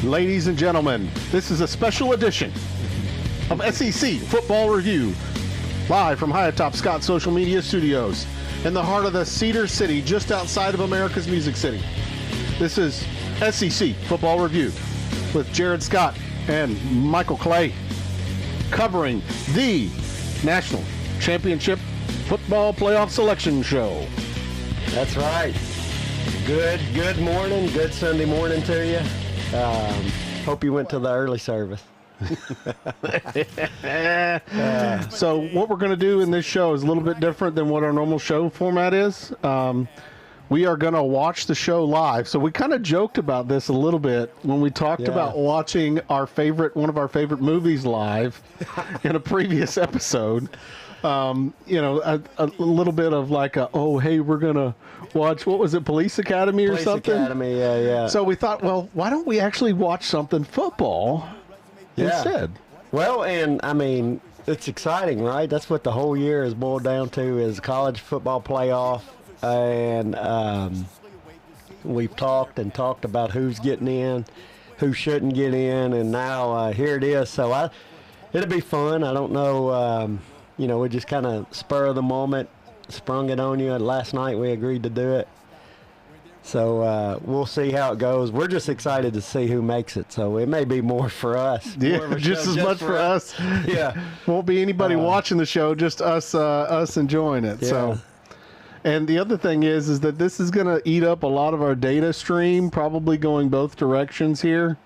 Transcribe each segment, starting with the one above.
Ladies and gentlemen, this is a special edition of SEC Football Review, live from high atop Scott Social Media Studios in the heart of the Cedar City, just outside of America's Music City. This is SEC Football Review with Jared Scott and Michael Clay, covering the National Championship Football Playoff Selection Show. That's right. Good morning. Good Sunday morning to you. Hope you went to the early service. So what we're going to do in this show is a little bit different than what our normal show format is. We are going to watch the show live. So we kind of joked about this a little bit when we talked about watching one of our favorite movies live in a previous episode. A little bit of like hey, we're going to watch, what was it, Police Academy or something? Police Academy, yeah. So we thought, well, why don't we actually watch something football instead? Well, and I mean, it's exciting, right? That's what the whole year is boiled down to, is college football playoff. And we've talked about who's getting in, who shouldn't get in, and now here it is. So it'll be fun. I don't know, we just kind of spur of the moment, sprung it on you. Last night we agreed to do it. So we'll see how it goes. We're just excited to see who makes it. So it may be more for us. Yeah, just as much for us. Yeah. Won't be anybody watching the show, just us enjoying it. Yeah. So, and the other thing is that this is going to eat up a lot of our data stream, probably going both directions here.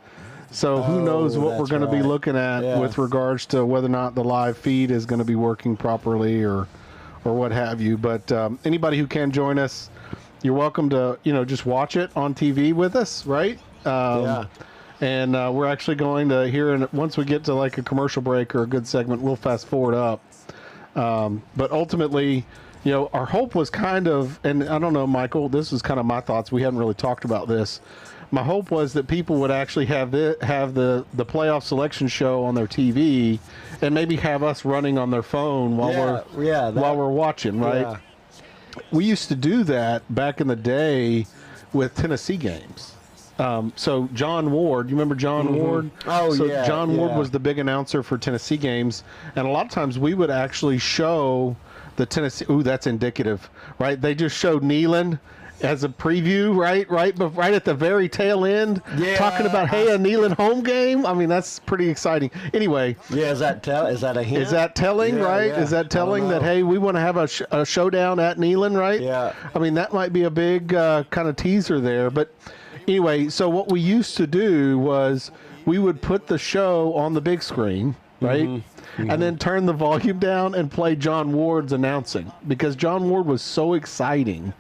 So who knows what we're going to be looking at with regards to whether or not the live feed is going to be working properly or what have you. But anybody who can join us, you're welcome to, just watch it on TV with us, right? And we're actually going to once we get to like a commercial break or a good segment, we'll fast forward up. But ultimately, our hope was kind of, and I don't know, Michael, this is kind of my thoughts. We haven't really talked about this. My hope was that people would actually have the playoff selection show on their TV, and maybe have us running on their phone while we're watching, right? Yeah. We used to do that back in the day with Tennessee games. So John Ward, you remember John Ward? Oh, so yeah. John Ward was the big announcer for Tennessee games, and a lot of times we would actually show the Tennessee. Ooh, that's indicative, right? They just showed Neyland as a preview, right at the very tail end, talking about, hey, a Neyland home game. I mean, that's pretty exciting. Anyway, is that a hint? Is that telling, right? Yeah. Is that telling that, hey, we want to have a showdown at Neyland, right? Yeah. I mean, that might be a big kind of teaser there. But anyway, so what we used to do was we would put the show on the big screen, right? Mm-hmm. And then turn the volume down and play John Ward's announcing, because John Ward was so exciting.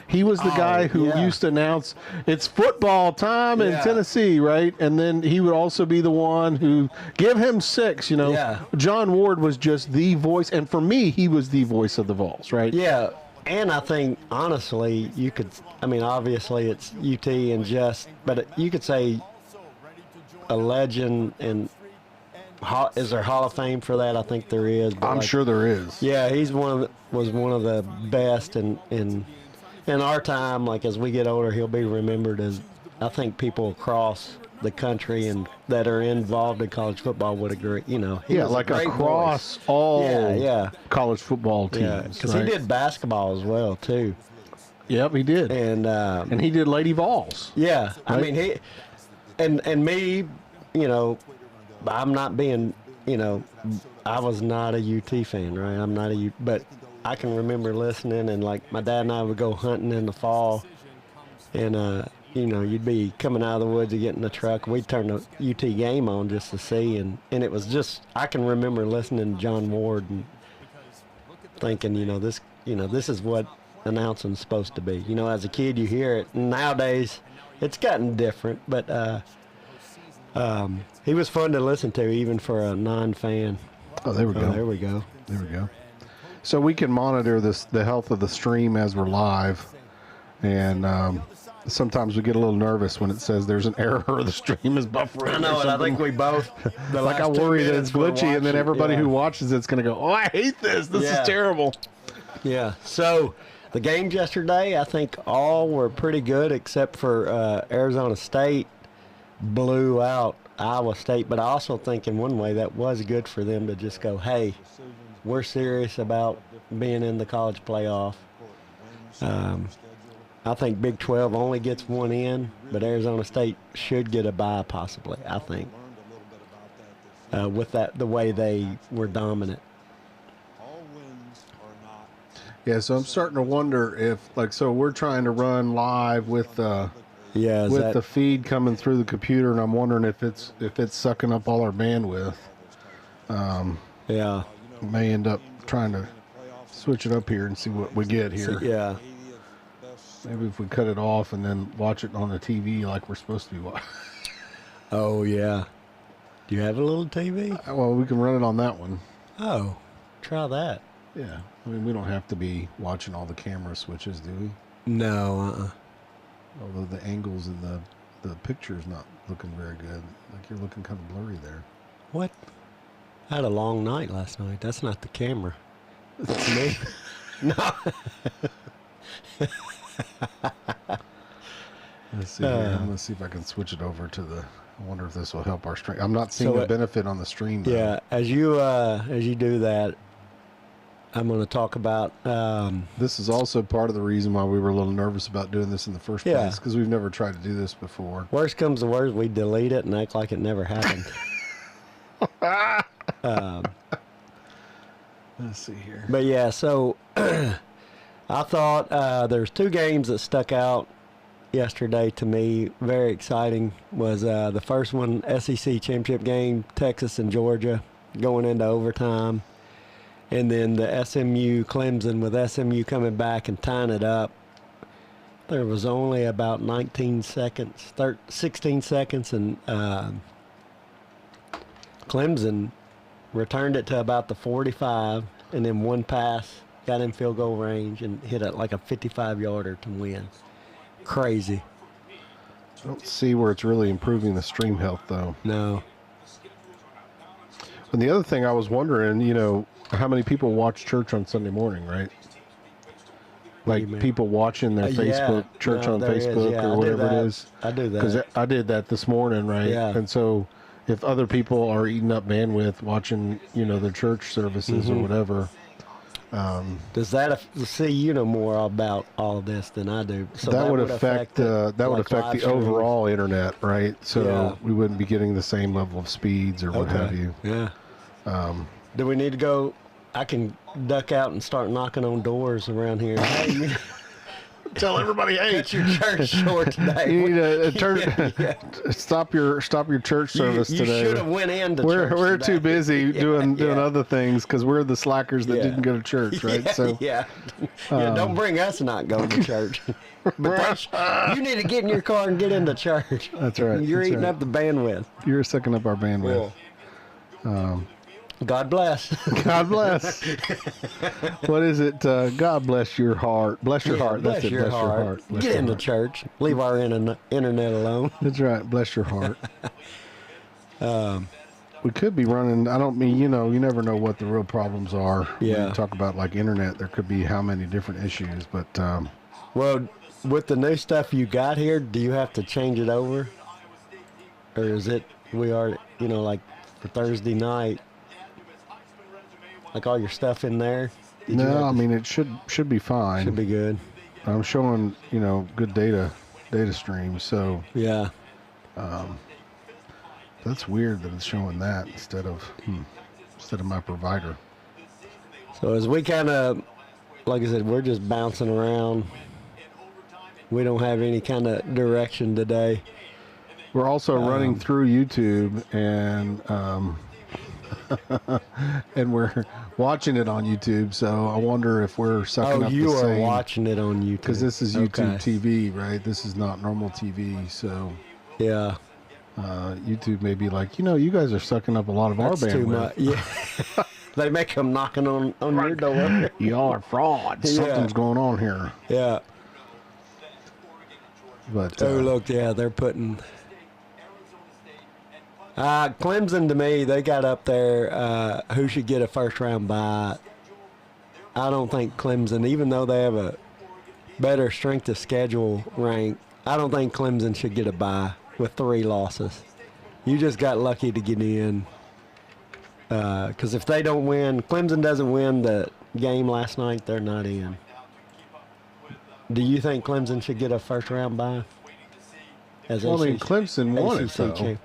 He was the guy who used to announce, it's football time in Tennessee, right? And then he would also be the one who, give him 6, John Ward was just the voice. And for me, he was the voice of the Vols, right? Yeah. And I think, honestly, obviously it's UT but you could say a legend, and is there Hall of Fame for that? I think there is. But I'm sure there is. Yeah, he's was one of the best in our time. Like, as we get older, he'll be remembered as, I think people across the country and that are involved in college football would agree. He was like a great across voice. all college football teams. Yeah, because he did basketball as well too. Yep, he did. And he did Lady Vols. Yeah, right? I mean, he and me, I'm not being, I was not a UT fan, right? I'm not a UT, but I can remember listening, and like my dad and I would go hunting in the fall, and you'd be coming out of the woods and get in the truck. We'd turn the UT game on just to see, and it was just, I can remember listening to John Ward and thinking, this is what announcing's supposed to be. As a kid you hear it. Nowadays it's gotten different, but he was fun to listen to, even for a non-fan. Oh, there we go. There we go. There we go. So we can monitor the health of the stream as we're live, and sometimes we get a little nervous when it says there's an error or the stream is buffering. I know, and I think we both. Like, I worry that it's glitchy, and then everybody who watches it's going to go, oh, I hate this. This is terrible. Yeah. So the games yesterday, I think all were pretty good except for Arizona State. blew out Iowa State, but I also think in one way that was good for them to just go, hey, we're serious about being in the college playoff. I think Big 12 only gets one in, but Arizona State should get a bye possibly, I think, with the way they were dominant. Yeah, so I'm starting to wonder if, so we're trying to run live with the feed coming through the computer, and I'm wondering if it's sucking up all our bandwidth. Yeah. May end up trying to switch it up here and see what we get here. Yeah. Maybe if we cut it off and then watch it on the TV like we're supposed to be watching. Oh, yeah. Do you have a little TV? Well, we can run it on that one. Oh, try that. Yeah. I mean, we don't have to be watching all the camera switches, do we? No, Although the angles in the picture is not looking very good. Like, you're looking kind of blurry there. What? I had a long night last night. That's not the camera. It's me. No. Let's see here. I'm going to see if I can switch it over to the... I wonder if this will help our stream. I'm not seeing a benefit on the stream, though. Yeah, as you do that, I'm going to talk about... this is also part of the reason why we were a little nervous about doing this in the first place, because we've never tried to do this before. Worst comes to worst, we delete it and act like it never happened. Let's see here. But yeah, so I thought there's two games that stuck out yesterday to me. Very exciting was the first one, SEC championship game, Texas and Georgia, going into overtime. And then the SMU Clemson, with SMU coming back and tying it up. There was only about 16 seconds, and Clemson returned it to about the 45, and then one pass got in field goal range and hit it like a 55-yarder to win. Crazy. I don't see where it's really improving the stream health, though. No. And the other thing I was wondering, how many people watch church on Sunday morning, right? Like people watching their Facebook, church on Facebook or whatever it is. I do that. Because I did that this morning, right? Yeah. And so if other people are eating up bandwidth watching, their church services or whatever. Does that see you know more about all of this than I do? So that would affect the overall internet, right? So we wouldn't be getting the same level of speeds or what have you. Yeah. Do we need to go? I can duck out and start knocking on doors around here. Hey, tell everybody, hey, cut your church short today. You need to stop your church service today. You should have went into church. We're today. too busy doing other things because we're the slackers that didn't go to church, right? Don't bring us not going to church. But you need to get in your car and get into church. That's right. You're eating up the bandwidth. You're sucking up our bandwidth. God bless. God bless. What is it? God bless your heart. Bless your heart. Bless That's your it. Bless heart. your heart. Bless Get your into heart. church. Leave our internet alone. That's right. Bless your heart. We could be running. I don't mean, you never know what the real problems are. Yeah. When you talk about like internet, there could be how many different issues, but. Well, with the new stuff you got here, do you have to change it over? Or is it, like for Thursday night, like all your stuff in there? No, I mean, it should be fine. Should be good. I'm showing, good data streams. So yeah, that's weird that it's showing that instead of my provider. So as we kind of, like I said, we're just bouncing around. We don't have any kind of direction today. We're also running through YouTube and and we're watching it on YouTube. So I wonder if we're sucking up the same. Oh, you are watching it on YouTube. Because this is YouTube TV, right? This is not normal TV. So yeah, YouTube may be like, you guys are sucking up a lot of our bandwidth. Too much. Yeah. They make them knocking on your door. Y'all are frauds. Something's going on here. Yeah. But look, they're putting Clemson. To me, they got up there. Who should get a first round bye? I don't think Clemson, even though they have a better strength of schedule rank, I don't think Clemson should get a bye. with 3 losses. You just got lucky to get in. Because if they don't win, Clemson doesn't win the game last night, they're not in. Do you think Clemson should get a first-round bye? Well, I mean, Clemson won it, though. champ.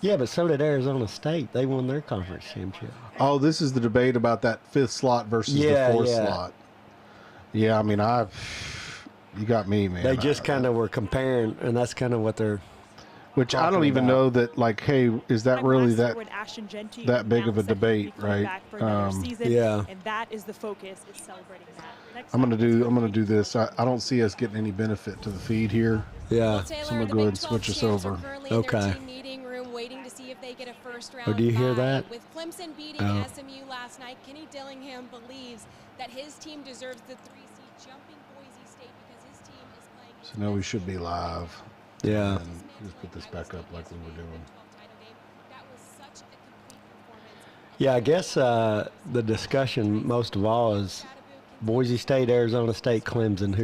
Yeah, but so did Arizona State. They won their conference championship. Oh, this is the debate about that 5th slot versus the 4th slot. Yeah, I mean, you got me, man. They just kind of were comparing, and that's kind of what they're Which I don't even know that, like, hey, is that really that big of a debate, right? Yeah. And that is the focus, is celebrating that. I'm gonna do this. I don't see us getting any benefit to the feed here. Yeah. So I'm gonna go ahead and switch us over. Okay. Waiting to see if they get a first-round Oh, do you hear that? With Clemson beating SMU last night, Kenny Dillingham believes that his team deserves the 3 seed, jumping Boise State because his team is playing. So now we should be live. Yeah. And just put this back up like we were doing. Yeah, I guess the discussion most of all is Boise State, Arizona State, Clemson.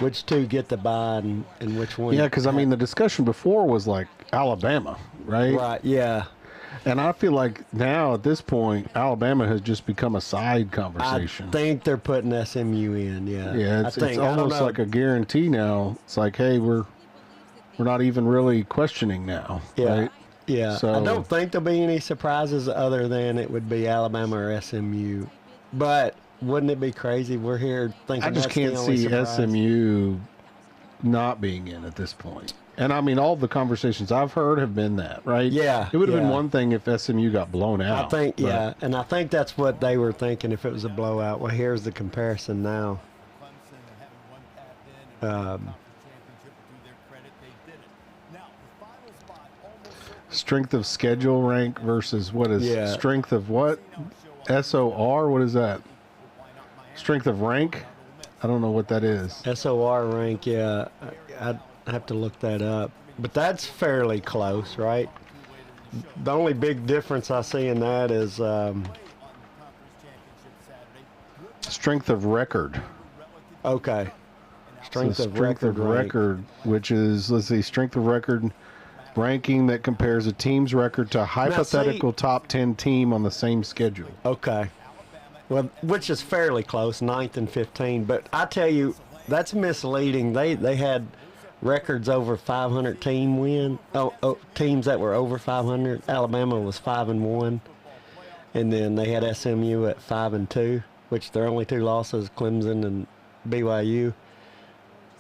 Which 2 get the bye and which one? Yeah, because I mean the discussion before was like Alabama, right? Right. Yeah. And I feel like now at this point, Alabama has just become a side conversation. I think they're putting SMU in. Yeah. Yeah, it's almost like a guarantee now. It's like, hey, we're not even really questioning now. Yeah. Right? Yeah. So, I don't think there'll be any surprises other than it would be Alabama or SMU. But wouldn't it be crazy? We're here thinking I just that's can't the only see surprise. SMU not being in at this point. And I mean, all the conversations I've heard have been that, right? Yeah. It would have been yeah. one thing if SMU got blown out. I think, but- yeah. And I think that's what they were thinking if it was a blowout. Well, here's the comparison now. Strength of schedule rank versus what is Yeah. strength of what? SOR? What is that? Strength of rank? I don't know what that is. SOR rank, yeah. I'd have to look that up. But that's fairly close, right? The only big difference I see in that is Strength of record. okay. Strength So of record, rank. which is, let's see, strength of record ranking that compares a team's record to a hypothetical top 10 team on the same schedule. Okay. Well, which is fairly close, 9th and 15. But I tell you, that's misleading. They had records over 500 team win. Teams that were over 500. Alabama was 5-1, and then they had SMU at 5-2, which their only 2 losses, Clemson and BYU.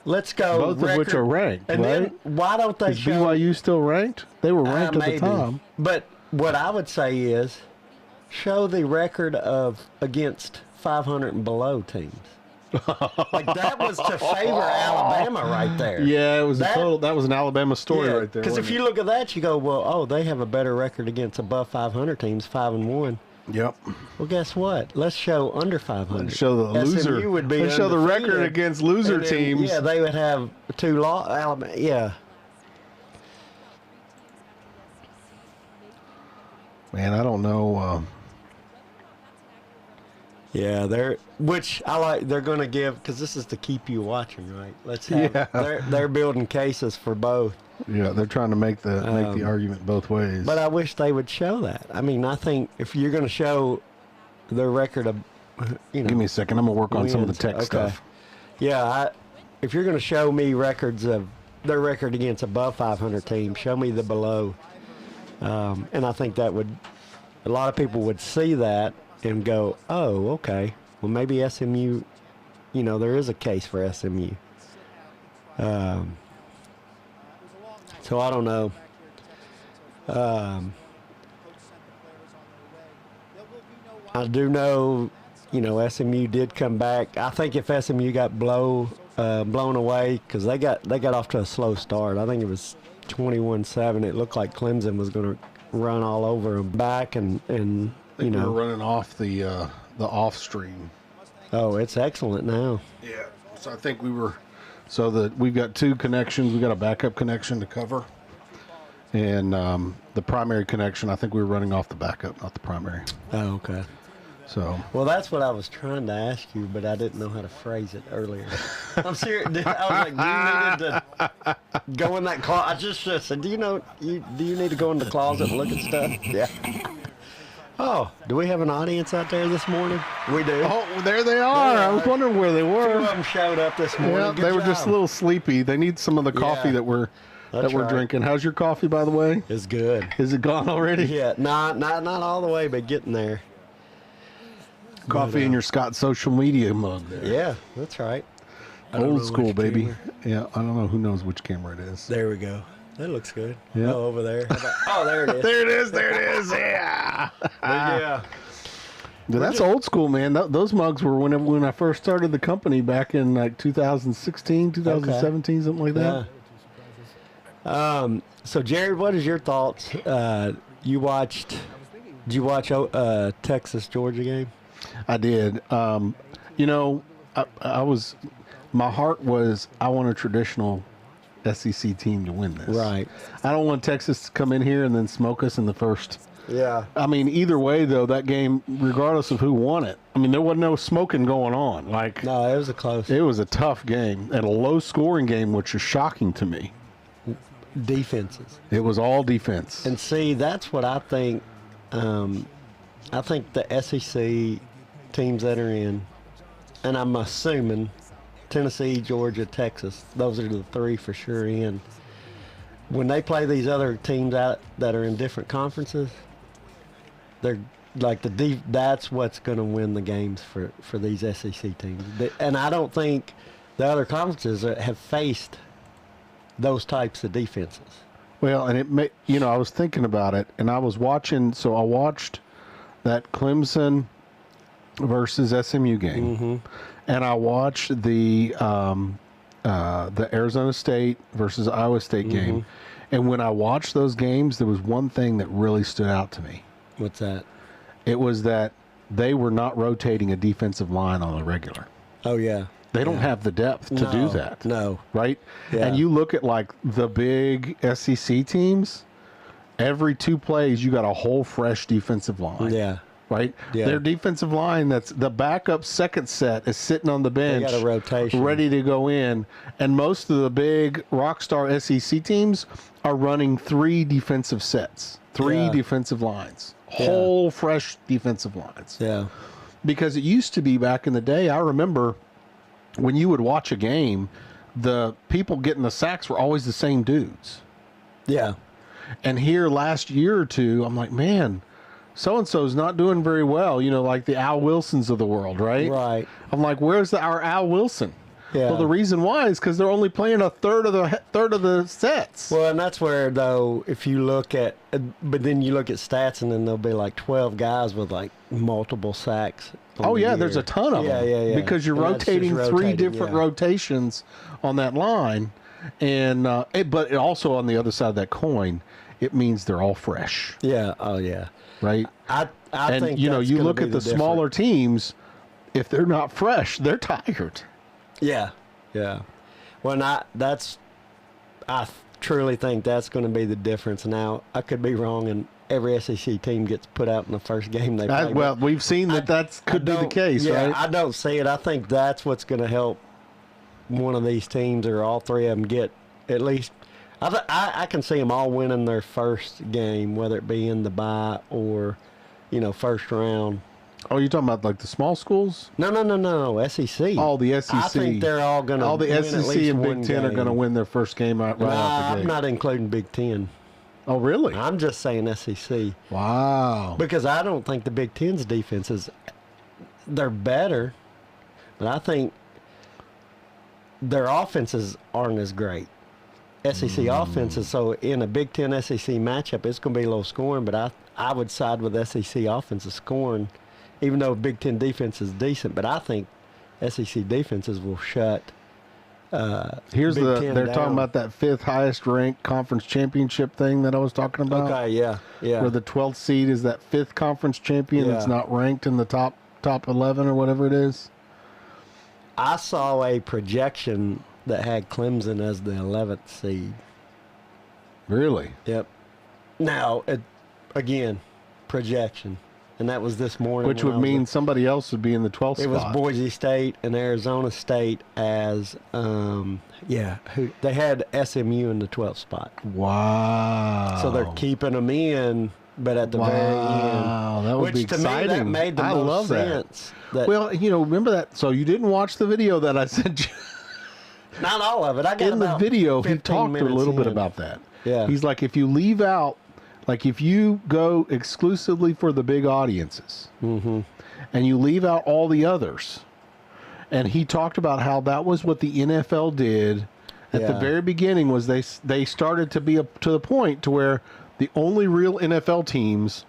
Let's go. Both of which are ranked, and right? then why don't they Is show BYU still ranked? They were ranked at maybe. the time. But what I would say is show the record of against 500 and below teams. Like that was to favor Alabama right there. Yeah, it was that was an Alabama story right there. Because if you look at that, you go, well, oh, they have a better record against above 500 teams, 5-1. Yep. Well, guess what? Let's show under 500. Let's show the loser. SMU would be Let's show the undefeated. record against loser And then, teams. Yeah, they would have 2 losses. Alabama, yeah. Man, I don't know. Yeah, which I like. They're going to give because this is to keep you watching, right? Let's have. Yeah. They're building cases for both. Yeah, they're trying to make the argument both ways. But I wish they would show that. I mean, I think if you're going to show their record of, Give me a second. I'm gonna work on some of the tech Okay. stuff. Yeah, if you're going to show me records of their record against above 500 teams, show me the below. And I think that would, a lot of people would see that and go, oh, okay, well maybe SMU, there is a case for SMU. So I don't know. I do know, SMU did come back. I think if SMU got blown away, because they got off to a slow start. I think it was 21-7. It looked like Clemson was going to run all over them back, and We're running off the off stream. Oh, it's excellent now. Yeah. So I think we've got 2 connections. We got a backup connection to cover, and the primary connection. I think we were running off the backup, not the primary. Oh, okay. So. Well, that's what I was trying to ask you, but I didn't know how to phrase it earlier. I'm serious. I was like, you needed to Go in that closet. I just said, do you need to go in the closet and look at stuff? Yeah. Oh, do we have an audience out there this morning? We do. Oh, there they are. I was wondering where they Two were. of them showed up this morning. Yeah, Good they were just a job. little sleepy. They need some of the coffee Yeah. that we're That's right. drinking. How's your coffee, by the way? It's good. Is it gone already? Yeah, not all the way, but getting there. Coffee in your Scott social media mug there. Yeah, that's right. I don't know Old school, which baby. camera. Yeah, I don't know. Who knows which camera it is? There we go. That looks good. Yeah. Oh, over there. Oh, there it is. There it is. There it is. Yeah. Yeah. Dude, that's old school, man. Those mugs were when I first started the company back in like 2016, 2017, something like that. Yeah. So, Jared, what is your thoughts? Did you watch Texas Georgia game? I did. My heart was, I want a traditional SEC team to win this. Right. I don't want Texas to come in here and then smoke us in the first. Yeah. I mean, either way, though, that game, regardless of who won it, I mean, there wasn't no smoking going on. Like, No, it was a close it was a tough game and a low-scoring game, which is shocking to me. defenses. It was all defense. And see, that's what I think. I think the SEC teams that are in, and I'm assuming Tennessee, Georgia, Texas, those are the three for sure in. When they play these other teams out that are in different conferences, they're like that's what's going to win the games for these SEC teams. And I don't think the other conferences have faced those types of defenses. Well, and I was thinking about it, and I was watching. So I watched that Clemson versus SMU game, and I watched the Arizona State versus Iowa State game. And when I watched those games, there was one thing that really stood out to me. What's that? It was that they were not rotating a defensive line on the regular. Oh yeah. They don't have the depth to do No, that. no. Right? Yeah. And you look at like the big SEC teams, every 2 plays you got a whole fresh defensive line. Yeah. Right? Yeah. Their defensive line, that's the backup second set, is sitting on the bench. got a rotation. Ready to go in. And most of the big rockstar SEC teams are running 3 defensive sets, 3 Yeah. defensive lines, whole fresh defensive lines. Yeah. Because it used to be back in the day, I remember when you would watch a game, the people getting the sacks were always the same dudes. Yeah. And here last year or two, I'm like, man, so-and-so's not doing very well. You know, like the Al Wilsons of the world, right? Right. I'm like, where's our Al Wilson? Yeah. Well, the reason why is because they're only playing a third of the sets. Well, and that's where, though, if you look at, but then you look at stats, and then there'll be like 12 guys with like multiple sacks. on Oh the yeah, year. there's a ton of them. Yeah. Because you're And that's just rotating 3 rotating, different yeah. rotations on that line, and but it also on the other side of that coin, it means they're all fresh, Yeah. Oh yeah. right? I And think you know, that's you gonna look be at the difference. smaller teams, if they're not fresh, they're tired. Yeah. Yeah. Well, I truly think that's going to be the difference. Now, I could be wrong, and every SEC team gets put out in the first game they play. Well, but we've seen that could be the don't- case, yeah, right? I don't see it. I think that's what's going to help one of these teams or all 3 of them get at least. I can see them all winning their first game, whether it be in the bye or, first round. Oh, you're talking about like the small schools? No, SEC. All the SEC. I think they're all going to All the win SEC at least and one Big Ten are game. going to win their first game right off the I'm gate. not including Big Ten. Oh, really? I'm just saying SEC Wow. because I don't think the Big Ten's defenses, they're better, but I think their offenses aren't as great. SEC offenses, so in a Big Ten SEC matchup, it's going to be low scoring, but I would side with SEC offensive scoring, even though Big Ten defense is decent, but I think SEC defenses will shut Here's Big Ten they're down. talking about that 5th highest ranked conference championship thing that I was talking about. Okay, yeah. Where the 12th seed is that 5th conference champion that's Yeah. not ranked in the top 11 or whatever it is. I saw a projection that had Clemson as the 11th seed. Really? Yep. Now, again, projection. and that was this morning. Which when would I was mean somebody else would be in the 12th It spot. was Boise State and Arizona State as, they had SMU in the 12th spot. Wow. So they're keeping them in, but at the very Wow, end. that would Which be to me, that exciting. made the I most love that. sense. That. Well, remember that. So you didn't watch the video that I sent you. Not all of it. I got In the about video, he 15 talked a minutes little bit in. about that. Yeah. He's like, if you leave out, like if you go exclusively for the big audiences and you leave out all the others, and he talked about how that was what the NFL did at the Yeah. very beginning, was they started to be up to the point to where the only real NFL teams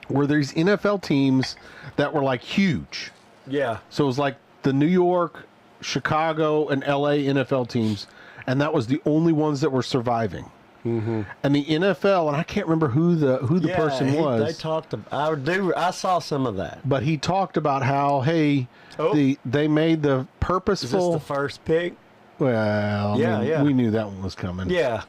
were these NFL teams that were like huge. Yeah. So it was like the New York, Chicago, and LA NFL teams, and that was the only ones that were surviving. And the NFL, and I can't remember who the person was. They talked. I saw some of that. But he talked about how, hey, Oh. they made the Is this purposeful. the first pick? Well, Yeah, I mean, yeah. we knew that one was coming. Yeah.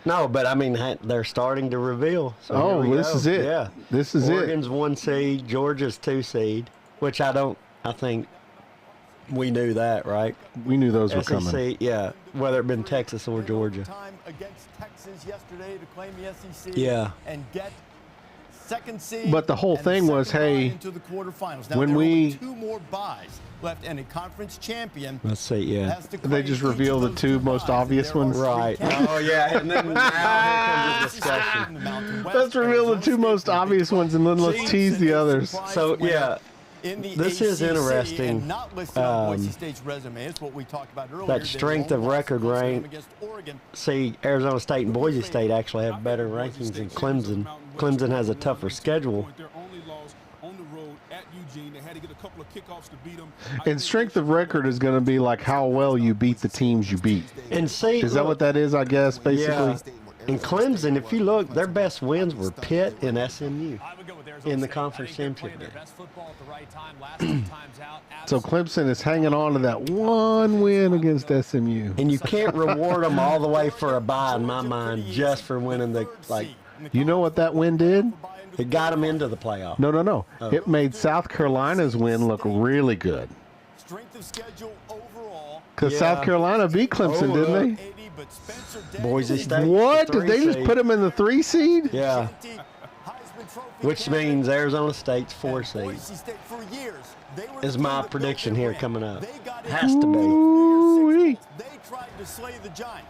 No, but I mean, they're starting to reveal. So Oh, here we this go. is it. Yeah. This is Oregon's 1 seed, Georgia's 2 seed, which I think we knew that, right? it. We knew those were SEC, coming. yeah, whether it been Texas or Georgia. Time against Texas yesterday to claim the SEC. Yeah. And get second seed. But the whole and thing was, second bye hey, into the quarterfinals. Now, when there are we- only 2 more buys left, and a conference champion Let's see, yeah. has to They claim just each of reveal the those 2 buys, most and obvious there are ones. 3 Right. candidates. Oh, yeah, and then now here comes the discussion. The Mountain West, Let's reveal the Arizona 2 State most will be obvious ones, and then let's Clemson tease the is others. surprise So, winner yeah, in the this is ACC, interesting. and not listed on Boise State's resume. It's what we talked about earlier. That They strength won't of lost record the close game rank. against Oregon. See, Arizona State and Boise State actually have better rankings than Clemson. Clemson has a tougher schedule. And strength of record is going to be like how well you beat the teams you beat. And see, Is that what that is, I guess, basically? Yeah. And Clemson, if you look, their best wins were Pitt and SMU in the conference championship game. So Clemson is hanging on to that one win against SMU. And you can't reward them all the way for a bye, in my mind, just for winning the, like, You know what that win did? it got them into the playoff. No. It made South Carolina's win look really good. Strength of schedule overall. Because Yeah. South Carolina beat Clemson, Oh, didn't they? 80, but Spencer Boise Daniels, State. What? the Did they 3 just seed. put them in the 3 seed? Yeah. Heisman Trophy Which candidate, means Arizona State's 4 seed. Boise State for years. They were Is the my team that built prediction their here brand. coming up. They got Has in to be. Ooh-wee. They tried to slay the Giants.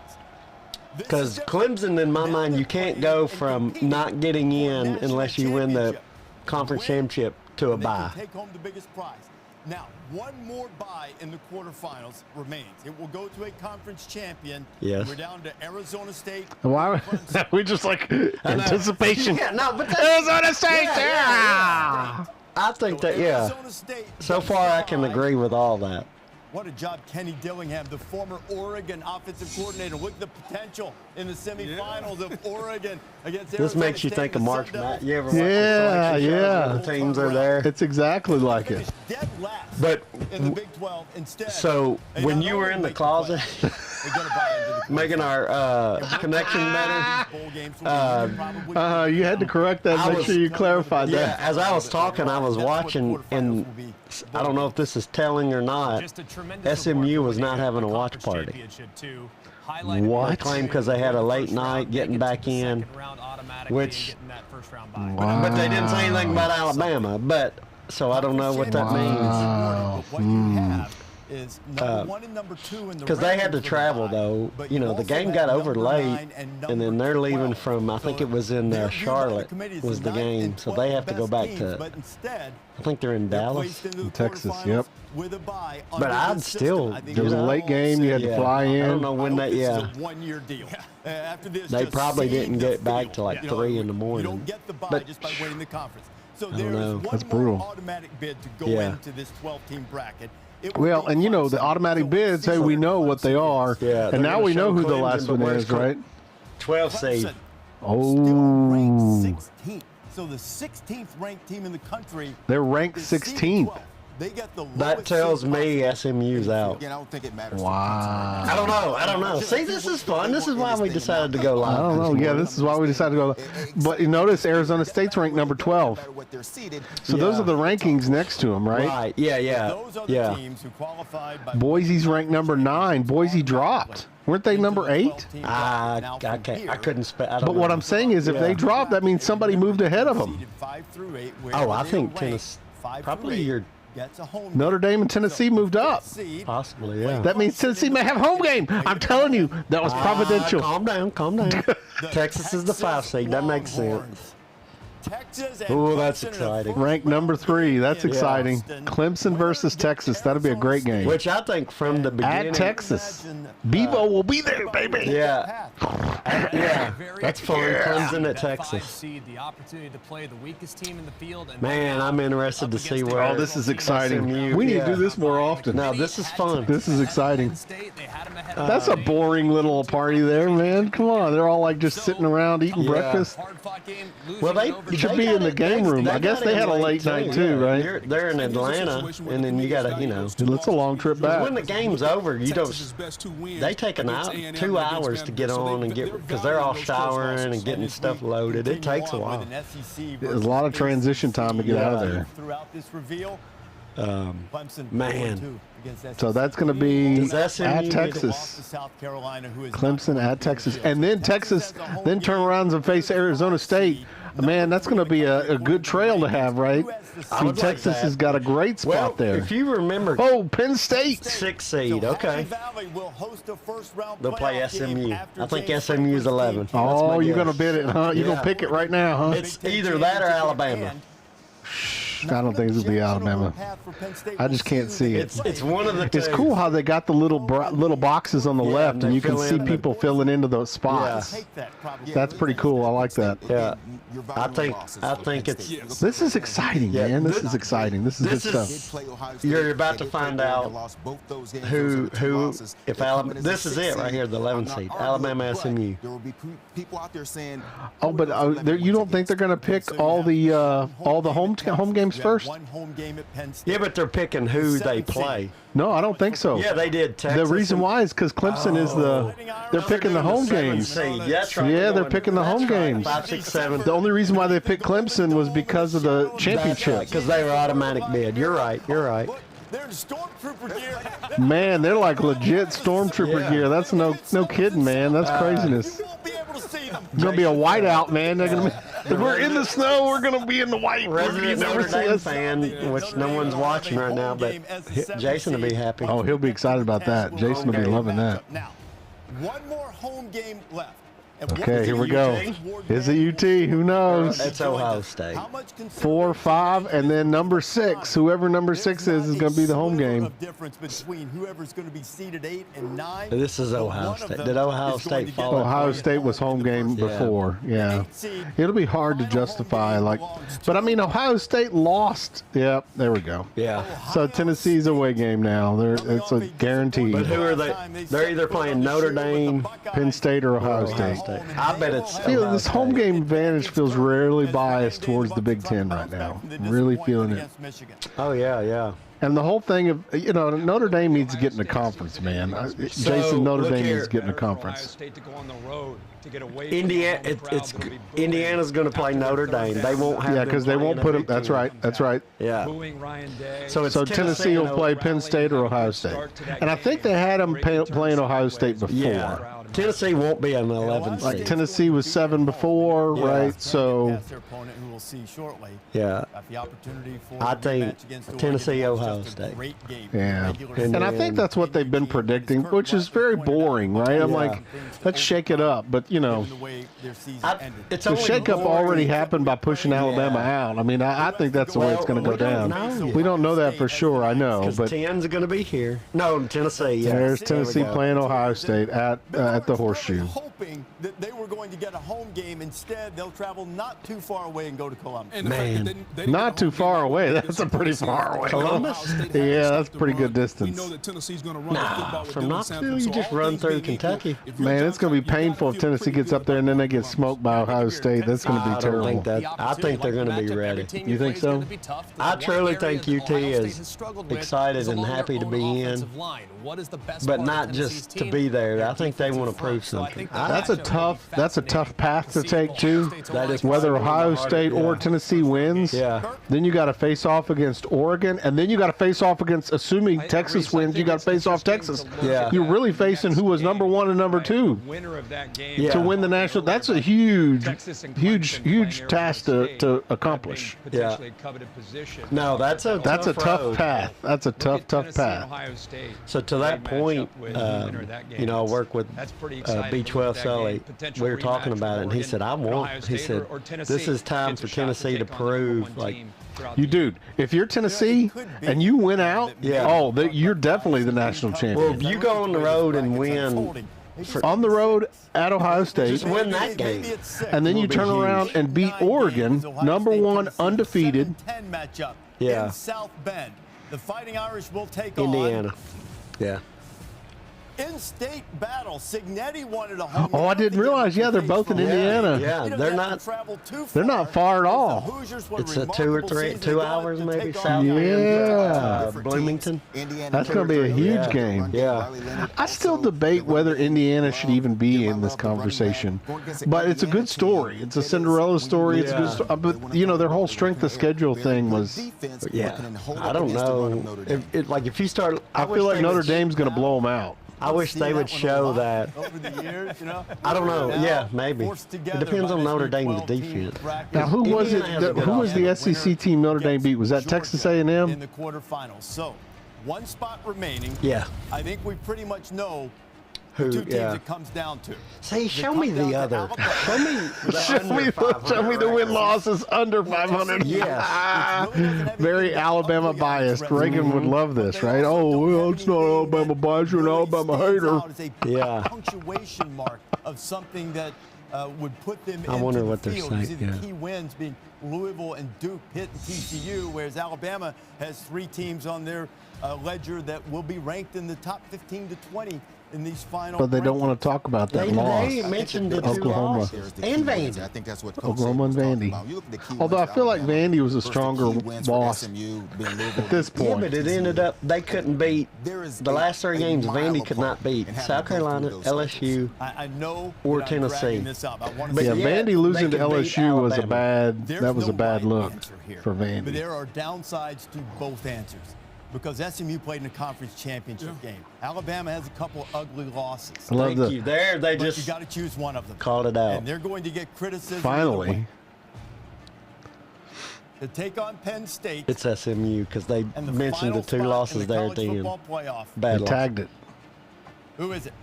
This Because is different. Clemson, in my Now mind, they're you can't playing go and from competing not getting for a in national unless you win the championship. conference Win, championship to a and they can bye. take home the biggest prize. Now, one more bye in the quarterfinals remains. It will go to a conference champion. Yes. We're down to Arizona State. Why? we just like anticipation. Yeah, no, but that's, Arizona State, yeah. I think that, yeah. Arizona State So gets far, I the can bye. agree with all that. What a job Kenny Dillingham, the former Oregon offensive coordinator. Look at the potential in the semifinals of Oregon against This Arizona makes you State. think of The March Sun Devils Madness. You ever watch Yeah, the selection shows yeah. where the teams are there? It's exactly like it. finished dead last But in the Big 12 instead. So they when not you were only in the make closet playoffs, they gotta buy into the making our quarterfinals. connection better, Bowl games will be probably- You had to correct that. I Make was- sure you clarified yeah, that. as I was talking, I was That's what watching, quarterfinals and will be. I don't know if this is telling or not. SMU was not having a watch party. What? They claim because they had a late night getting back in, which, but they didn't say anything about Alabama. But so I don't know what that means. Wow. But what you have is number 1 and number 2 in the 'Cause they had to rankings for the travel, bye, though. but You know, the also game have got number over late, 9 and then they're number leaving 12. from, I think So it was in they're viewed by the Charlotte committee as was the 9 game. and So 12 they have to go best back teams, to, but instead, I think they're in they're Dallas. placed into the Texas, quarterfinals yep. with a bye But under I'd this still- system. I think There was a it's late all game. You had to Yeah. fly I don't in. know when I they, hope yeah. this is a one-year deal. After this, They just probably see didn't the get back field. till like You know, 3 in the You morning. don't get the bye But- just by winning the conference. So don't there is know. one That's more brutal. automatic bid to go Yeah. into this 12-team bracket. It will Well, be and you know, the Clemson. automatic So bids, hey, we know what they are. Yeah, they're And now gonna we know show who the Clemson, last but one where's is, right? 12 seed. Clemson still ranked Oh. 16th. So the 16th ranked team in the country They're ranked is seeded 16th. 12th. They got the That lowest tells seed me possible. SMU's out. Again, I don't think it matters. Wow. I don't know. See, this is fun. This is why we decided to go live. I don't know. Yeah, this is why we decided to go. But you notice Arizona State's ranked number 12. So those Yeah. are the rankings next to them, right? Right. Yeah. Those are the Yeah. teams who qualified by Boise's ranked number 9. Boise dropped. Weren't they number 8? I couldn't spell. But what I'm saying is if they drop, that means somebody moved ahead of them. Oh, I think Tennessee. Probably your. Notre Dame and Tennessee moved up. Possibly, yeah. That means Tennessee may have home game. I'm telling you, that was providential. Calm down. Texas is the 5 seed. That makes sense. Oh, that's exciting. Ranked number 3. That's exciting. Clemson versus Texas. That'll be a great game. Which I think from the beginning. At Texas. Bevo will be there, baby. Yeah. Yeah. That's fun. Clemson at Texas. The opportunity to play the weakest team in the field. And Man, I'm interested to see where. Oh, this is exciting. SMU, We need yeah. to do this more often. No, this is fun. This is exciting. State, they had 'em ahead That's a boring little party there, man. Come on. They're all like just sitting around eating Yeah. breakfast. hard-fought game, losing Well, they in overtime. should be in the game room. I guess they had a late night too, yeah. right? They're in Atlanta, and then you got to, It's a long trip back. when the game's over, you don't. They take an hour, 2 hours to get on and get because they're all showering and getting stuff loaded. It takes a while. There's a lot of transition time to get out of there. Throughout this reveal, Man. So that's going to be Does SMU at need to Texas. Clemson at Texas. And then Texas then turn around and face Arizona State. Man, that's going to be a good trail to have, right? I mean, would like Texas that. has got a great spot Well, there. if you remember, Oh, Penn State. 6 seed. Okay. They'll play SMU. I think SMU's 11. Oh, you're going to bid it, huh? You're going Yeah. to pick it right now, huh? It's either that or Alabama. I don't think it's going to be Alabama. I just can't see it. It's one of the two. It's cool how they got the little boxes on the Yeah, left, and and they you can fill see in the- people filling into those spots. That's pretty cool. I like that. Yeah. I think it's. This is exciting, Yeah, man. This is exciting. This is good this stuff. is- You're about to find out who if Alabama. This is it right here, the 11th seed, Alabama SMU. There will be people out there saying, Oh, but you don't think they're going to pick all the home games first? One home game at Penn State. Yeah, but they're picking who they play. No, I don't think so. Yeah, they did. The Texas reason and- why is because Clemson is they're picking the home games. Seed. That's right. Yeah, they're picking the home games. 5, 6, 7. The only reason why they picked Clemson was because of the championship. Because they were automatic bid. You're right. They're in stormtrooper gear. Man, they're like legit stormtrooper Yeah. gear. That's no kidding, man. That's craziness. You won't be able to see them. It's gonna be a whiteout, man. They're gonna be. If we're in the snow, we're gonna be in the white. You Resident never Notre see Dame us. fan, which no one's watching right now, but Jason will be happy. Oh, he'll be excited about that. Jason will be loving that. Now, one more home game left. And what Okay, was here it we go. UT? Is it UT? Who knows? It's Ohio State. How much 4, 5, and then number 6. Whoever number 6 is going to be the home game. Of difference between whoever's going to be seeded 8 and 9. This is Ohio State. Did Ohio State fall? Ohio State was home game before. Yeah. It'll be hard to justify. But I mean, Ohio State lost. Yep, there we go. Yeah. So Tennessee's away game now. It's a guarantee. But who are they? They're either playing Notre Dame, Penn State or Ohio State. I bet it's. Ohio This home State. game advantage feels rarely biased towards the Big Ten right now. Really feeling it. Oh yeah. And the whole thing of, Notre Dame needs to get in the conference, man. Jason, Notre look Dame here. needs to get in the conference. State to go on the road to get away Indiana, Indiana's going to play Notre Dame. They won't have. Yeah, them because they won't playing put a them. Big That's Ten. right. That's right. Yeah. booing Ryan Day. So it's So Tennessee will play Penn State or Ohio State. And I think they had them playing Ohio State before. Yeah. Tennessee won't be an 11 Like seed. Tennessee was 7 before, Yeah. right? So That's their opponent, who we'll see shortly. Yeah. Got the opportunity for I the think rematch against Tennessee, Oregon. Ohio Just a State. great game. yeah, Regular and I then- think that's what they've been predicting, which is very boring, right? I'm Yeah. like, let's shake it up, but given the way their season ended. It's the only shakeup boring- already happened by pushing Alabama out. I mean, I think that's the way it's going to Well, go we don't down. know yet. We don't know that for sure. I know, Because but 10's going to be here. No, Tennessee. Yeah. there's There we Tennessee go. playing Ohio State at at the Horseshoe. Hoping that they were going to get a home game. Instead, they'll travel not too far away and go to Columbus. And the fact that they didn't Not get a too home far game away. like That's a this pretty in far away. Columbus? Yeah, that's pretty good We distance. know that Tennessee's going to run the Nah, football with from Dylan Knoxville, Sampson. you So just all run things through being equal, Kentucky. if you're Man, John it's going to be Scott, you gotta painful if feel Tennessee pretty gets good up there and then they get about smoked by Ohio State. That's going to be I don't terrible. think that. I think they're going to be ready. You think so? I truly think UT is excited and happy to be in, but not just to be there. I think they want to prove something. That's a tough path to take too. That is Whether probably Ohio the hardest, State or yeah. Tennessee wins, Yeah. then you got to face off against Oregon, and then you got to face off against, assuming Texas wins, you got to face off Texas. Yeah. You're really facing who was number 1 and number 2 Winner of that game. Yeah. to win the national. That's a huge Huge task to accomplish. Yeah. Position. No, that's a That's a tough road. path. That's a tough path. So to that point, you know, I work with B12 Sully. We were talking about it, and he said, he said, this is time for Tennessee to prove, like, Dude, if you're Tennessee and you win out, Yeah. you're definitely the national well, champion. if you go on the road and win, On the road at Ohio State, just win that game. and then you turn around and beat Oregon, number 1 undefeated. 7-10 matchup Yeah. in South Bend. The Fighting Irish will take Indiana. Yeah. on in-state battle. Signetti wanted a home. Oh, I didn't realize. Yeah, they're both in Indiana. Yeah, He doesn't they're have to not. travel too They're far. not far at all. The Hoosiers were It's a 2 or remarkable 3, season. 2 They hours got to maybe take south on Yeah. Bloomington. That's going to be a huge game. Yeah. I still debate whether Indiana should even be in this conversation, but it's a good story. It's a Cinderella story. It's a good story. But you know, their whole strength of schedule thing was. Yeah. I don't know. If you start, I feel like Notre Dame's going to blow them out. I wish they would show that. over the years, you know. I don't know. Now, Yeah, maybe. forced It together depends by on this Notre new Dame's 12-team defense. bracket. Now, who was it? Indiana has a good Who was the offense. SEC team Notre Dame beat? Was that Texas A&M? In the quarterfinals. So, one spot remaining. Yeah. I think we pretty much know Who? the two teams Yeah. it comes down to. See, show It me comes the down to other. Alabama. Show me the win losses under 500. Yeah. Very Alabama biased. Reagan would love this, right? Oh, well, it's not Alabama biased. You're an Alabama hater. Yeah. Punctuation mark of something that would put them I into wonder the what they're field. You see saying, the yeah. key wins being Louisville and Duke hitting TCU, whereas Alabama has 3 teams on their ledger that will be ranked in the top 15 to 20 in these final. But they don't want to talk about that They loss. mentioned the two Oklahoma. losses. And Vandy. I think that's what Oklahoma and Vandy. Although I feel like Vandy was a stronger loss at this Yeah, point. but it ended up they couldn't beat There is the last 3 games. a Vandy mile could not apart beat in having South to go Carolina, through those LSU. I know Or that I'm Tennessee. dragging this up. I want to But Yeah, say yeah, Vandy losing they to could beat LSU was a Alabama. bad. there's That was no a bad right look answer here. for But Vandy. there are downsides to both answers because SMU played in a conference championship game. Alabama has a couple ugly losses. I love Thank you. There, they But you just got to choose one of them. called it out. And they're going to get criticism. Finally. either way. To take on Penn State. It's SMU because they and the mentioned the final 2 spot losses in the there at college the end. football playoff. They Bad loss. tagged it. Who is it?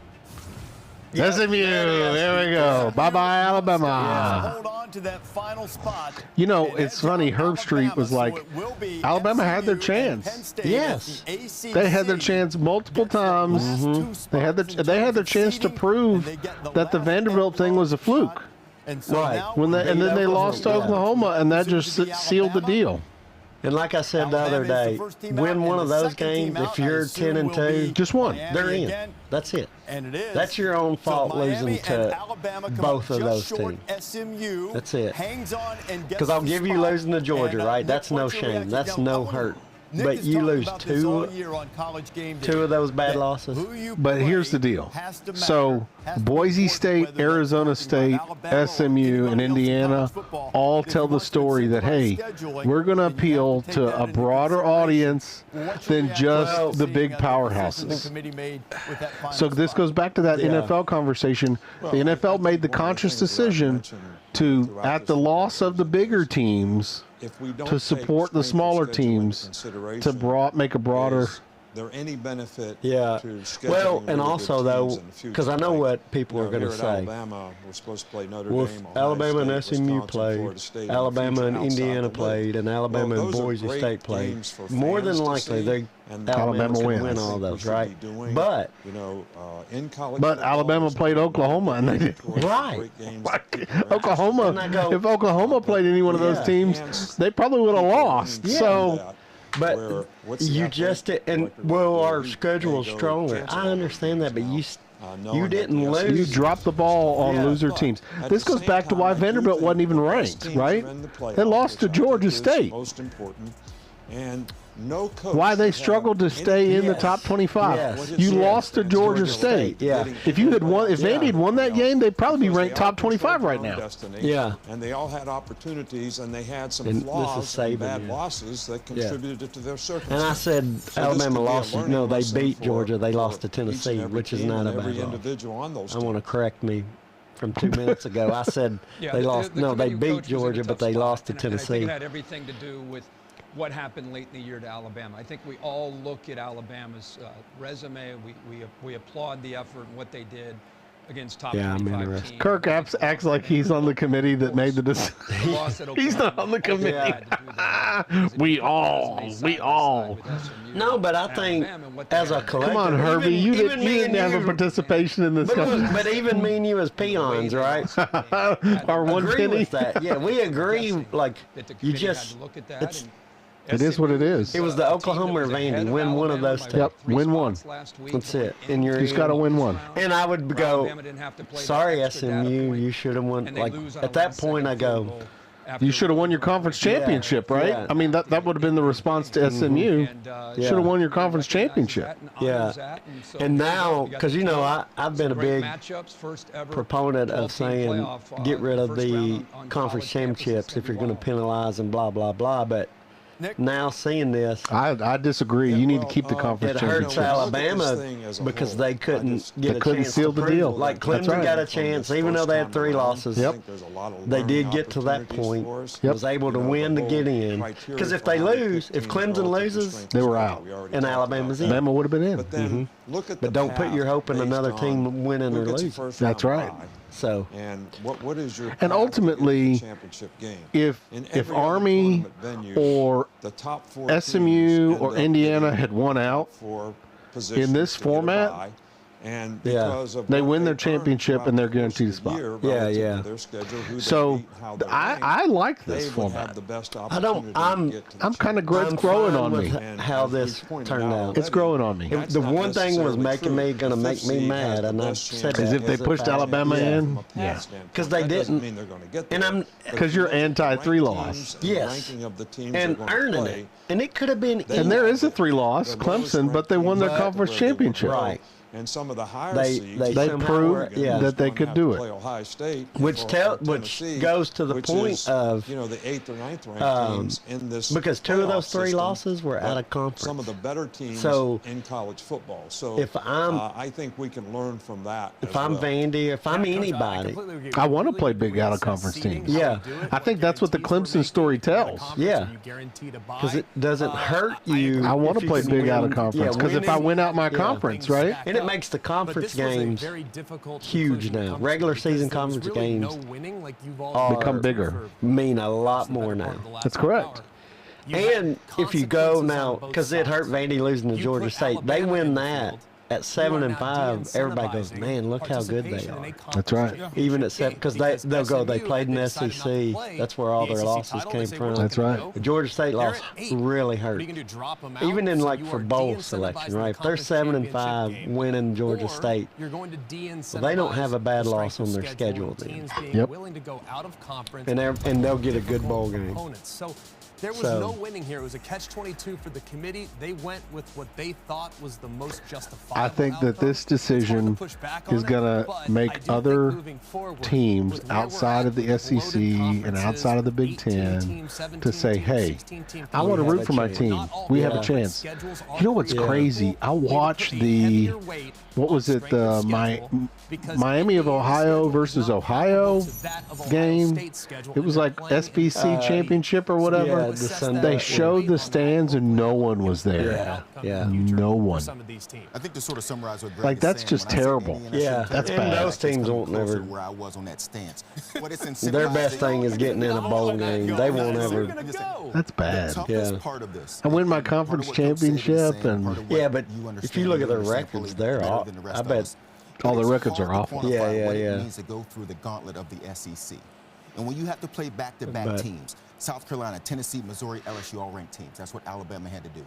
SMU. There we go. Bye bye, Alabama. Hold on to that final spot. You know, and it's edge funny. out Herb Street was Alabama, like, so it will be Alabama had their SMU and chance. Penn State Yes. at the ACC. They had their chance multiple Gets the times. last 2 They had spots in they had terms their of chance to seeding, prove and they get that the last Vanderbilt thing was a fluke. shot. And so Right. now And then they lost to Oklahoma, and that just sealed the deal. And like I said the other Alabama is day, the first team win out, one and of the those second team games. out, If I you're assume 10 and will 2, be Just one. Miami they're in. again. That's it. And it is. That's your own fault so Miami losing and to Alabama come both up of just those short. teams. SMU That's it. hangs on and gets Because I'll the give you spot. losing to Georgia, And, right? Nick, That's no what's your shame. reaction? That's Now, no I wanna- hurt. Nick But has you talked lose about this all 2 year on College Game Day, 2 of those bad that losses. who you But play here's the deal. has to matter, So has to be Boise important, State, whether they're Arizona talking State, about Alabama or SMU, and anybody else in Indiana college football. all If tell you the want story that, hey, consistent scheduling, we're going to then you have appeal take to that a into broader consideration. audience What's your than reaction just to the seeing, big decision the powerhouses. committee made with that final So this spot? goes back to that Yeah. NFL conversation. The NFL made the conscious decision to, at the loss of the bigger teams, to support the smaller teams to make a broader there any benefit Yeah. to scheduling Well, and really also good though, teams in the future? because I know Like, what people are going here to at say. Alabama, we're supposed to play Notre Well, Dame, if Ohio Alabama and State, SMU Wisconsin, played, Florida State, and the Alabama future and outside Indiana the league. played, and Alabama Well, and those are Boise great State played. games for More than fans to likely, see, they and Alabama Alabama's going to wins. win all I think we those, should right? be doing, But you know, in college But football, Alabama there's played gonna be Oklahoma, and they did. Right. great games that people are Oklahoma, And I go- if Oklahoma played any one of those Yeah. teams, they probably would have lost. Yeah. So, But you just and well, our schedule is stronger. I understand that, but you didn't lose. you dropped the ball on Yeah. loser teams. This goes back to why Vanderbilt wasn't even ranked, right? They lost to Georgia State. Most important, and no coach Why they should have struggled to stay in the Yes. top 25. Yes. You Yes. lost to Georgia State. Yeah. If you had won, if Vandy had won that game, they'd probably be because ranked they all top 25 right controlled their now. own destiny, Yeah. and they all had opportunities, and they had some And this is flaws and Saban, bad yeah. losses that contributed to their circumstances. And I said this Alabama could be a lost. learning No, they lesson beat for- Georgia. They for lost to each and Tennessee, every which is team not and a bad every loss. individual on those I want to teams. correct me from 2 minutes ago. I said Yeah, they the- lost. the No, they committee of beat coaches was in a Georgia, but tough they spot, lost to and I think Tennessee. it had everything to do with what happened late in the year to Alabama. I think we all look at Alabama's resume. We applaud the effort and what they did against top Yeah, I'm 25 interested. teams. Kirk acts like he's on the committee that made the decision. The loss at He's not Oklahoma, on the they committee. had to do that because if We you put all- resumes side we by all. side with SMU No, but I and think Alabama and what they as a had to do. collective, Come on, Herbie. even- You even didn't, me you and didn't have a you- participation in this But, conversation. but even me and you as peons, right? Our one Agree penny. with that. Yeah, we agree. Like That the you committee had just, to look at that, it's- and It is what it is. It was the a team Oklahoma that was or Vandy. ahead of Win one of Alabama those by two. Yep, 3 win one. spots last week. That's it. And And you're Just got to win one. and I would go. Alabama didn't have to play that Sorry, extra data SMU, point, you should have won. and they Like lose on a at that last-second point, I field go. goal after You should have won your conference championship, right? Yeah. I mean, that would have been the response to SMU. Yeah. Should have won your conference championship. Yeah. And now, because you know, I've been a big proponent of saying get rid of the conference championships if you're going to penalize and blah blah blah. But Nick? now seeing this, I disagree. You need to keep the conference it hurts championship. Alabama because they couldn't get They a couldn't chance seal to the prove deal. it. Like That's Clemson right. got a chance, even though they had 3 losses. Yep. They did get to that point. Yep. Was able to win to get in. Because if they lose, if Clemson loses, They were out. and Alabama's in. Bama would have been in. But then look at But the don't put your path hope in based another on team winning who or gets a losing. first That's round right. bye, So and what is your And path ultimately, to the championship game? If In if every other Army tournament venue, or the top 4 teams SMU end or up Indiana getting had won out for in this positions to get a format, bye. And Yeah. because of they what win their they've earned championship throughout and they're the course guaranteed a of the spot. year Yeah, relative to yeah. their schedule, who they So beat, how they're I ranked, like they this would format. have the best I opportunity don't. I'm. to get to the I'm kind of I'm growing fine on with me. And how as we this pointed turned out out. It's growing on me. That's The not one thing was necessarily making true. me gonna The make fifth me seed mad, has the and I've best said chance that As if they as a pushed fan. Alabama Yeah. in. from a Yeah. pass standpoint. 'Cause they That doesn't didn't- mean they're going to get and there. I'm- But 'Cause you're if you look at the anti-three ranked loss. teams and the Yes. ranking of the teams And they're gonna earning play, it, and it could have been. And there is a 3-loss, the lowest Clemson, but they won their ranked teams conference where they will championship. go. Right. And some of the higher They- seeds, they somehow proved Oregon, yeah. that they is could gonna do have to it. play Ohio State, Which or which Tennessee, goes to the which point is, of- you know, the 8th or 9th ranked teams in this because 2 of playoff those 3 system, losses were out but of conference. Some of the better teams So, in college football. So if I'm- I think we can learn from that. If as I'm well. Vandy, if I'm anybody, I want to play big out-of-conference teams. Yeah. I think that's what the Clemson story tells. Yeah. because it doesn't hurt you. I want if to you play can big win- out of conference yeah, because if I winning- win out my yeah. conference, right? And it makes the conference games huge now. Regular season conference games Become bigger. mean a lot more now. That's correct. And if you go now, because it hurt Vandy losing to Georgia State, they win that at 7-5. Everybody goes, man, look how good they are. That's right. Even at 7, because they'll go, they played in the SEC. That's where all their losses came from. That's right. The Georgia State loss really hurt. Even in like for bowl selection, right? If they're 7-5 winning Georgia State, well, they don't have a bad loss on their schedule then. Yep. And they'll get a good bowl game. So there was So- no winning here. It was a catch-22 for the committee. They went with what they thought was the most justifiable I think that outcome. this decision It's hard to push back on is it, going to but I make do think other moving forward, teams with where we're outside at of the with SEC bloated and conferences, outside of the Big 18 Ten teams, 17 to say, teams, hey, 16 teams. I want to We have root a for my chance. team. Not all We have a conference chance. schedules are You know what's created crazy? equal. I Way to watched put a the, heavier weight what on was it, strength of schedule, because Miami of NBA's Ohio schedule versus is not Ohio comparable to that of Ohio game. State's schedule, It was and they're like playing in SBC championship or whatever. had the Sunday. They showed the stands and no one was there. Yeah. No one. Some of these teams. I think to sort of summarize what Greg Like, is that's saying, just when I say terrible. Indiana Yeah, shouldn't that's take bad. it, Those it's coming teams won't closer never- to where I was on that stance. What it's Their best thing is getting in a bowl game. They won't ever. That's The bad. toughest Yeah. part of this. I win my and part of conference what Coach Saban is championship saying, and- part of Yeah, what but you if understand, you look at you their understand records, probably they're better all. than the rest I of bet. us. Oh, the It's records hard are to awful. quantify Yeah, what yeah. it means to go through the gauntlet of the SEC. And when you have to play back-to-back But- teams, South Carolina, Tennessee, Missouri, LSU, all ranked teams. That's what Alabama had to do.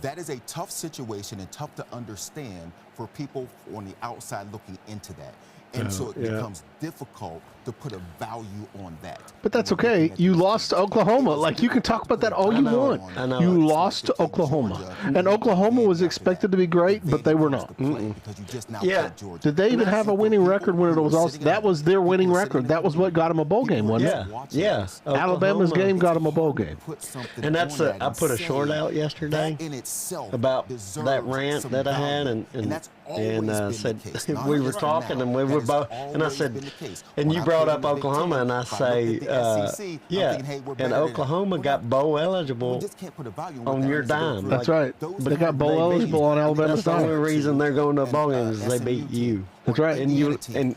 That is a tough situation and tough to understand for people on the outside looking into that. And so it becomes difficult to put a value on that. But that's When we're okay. looking at You these lost to teams. Oklahoma. Like, you can talk about that all you want. I know. You lost to Oklahoma. And Oklahoma was expected to be great, but they were not. Because you just now Yeah. played Georgia. Did they even have a winning record when it was all? That was their winning record. That was what got them a bowl game, wasn't it? Yeah. Alabama's Oklahoma. game got them a bowl game. And that's I put a short out yesterday about that rant that I had, and said we were talking, and we were both, and I said, and you brought up Oklahoma, and I say, and Oklahoma got bowl eligible on your dime. That's right. They got bowl eligible on Alabama's That's the only dime. reason they're going to a bowl game is they beat you. That's right. And you and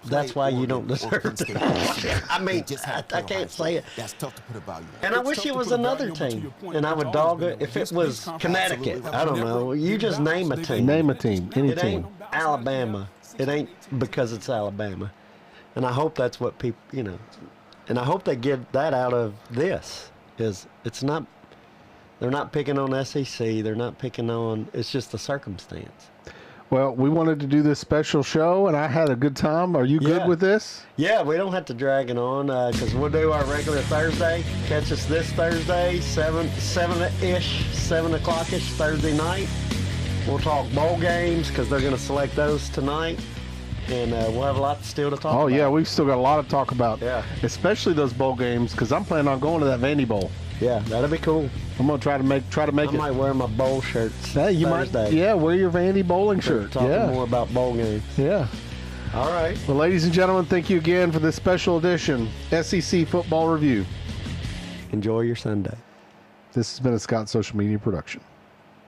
that's why you don't deserve to. I mean, I can't say it. That's tough to put a value on. And I wish it was another team, and I would dog it if it was Connecticut. I don't know. You just name a team. Name a team, any It ain't team. Alabama. It ain't because it's Alabama. And I hope that's what people, and I hope they get that out of this. Is it's not, they're not picking on SEC. They're not picking on. It's just the circumstance. Well, we wanted to do this special show, and I had a good time. Are you good Yeah. with this? Yeah, we don't have to drag it on because we'll do our regular Thursday. Catch us this Thursday, 7-ish, 7 o'clock-ish Thursday night. We'll talk bowl games because they're going to select those tonight. And we'll have a lot still to talk about. Oh, yeah, we've still got a lot to talk about. Yeah. Especially those bowl games, because I'm planning on going to that Vandy Bowl. Yeah, that'll be cool. I'm going to try to make I it. might wear my bowl shirts Hey, you Thursday. might, yeah, wear your Vandy bowling shirt. Talking Yeah. more about bowl games. Yeah. All right. Well, ladies and gentlemen, thank you again for this special edition SEC Football Review. Enjoy your Sunday. This has been a Scott Social Media production.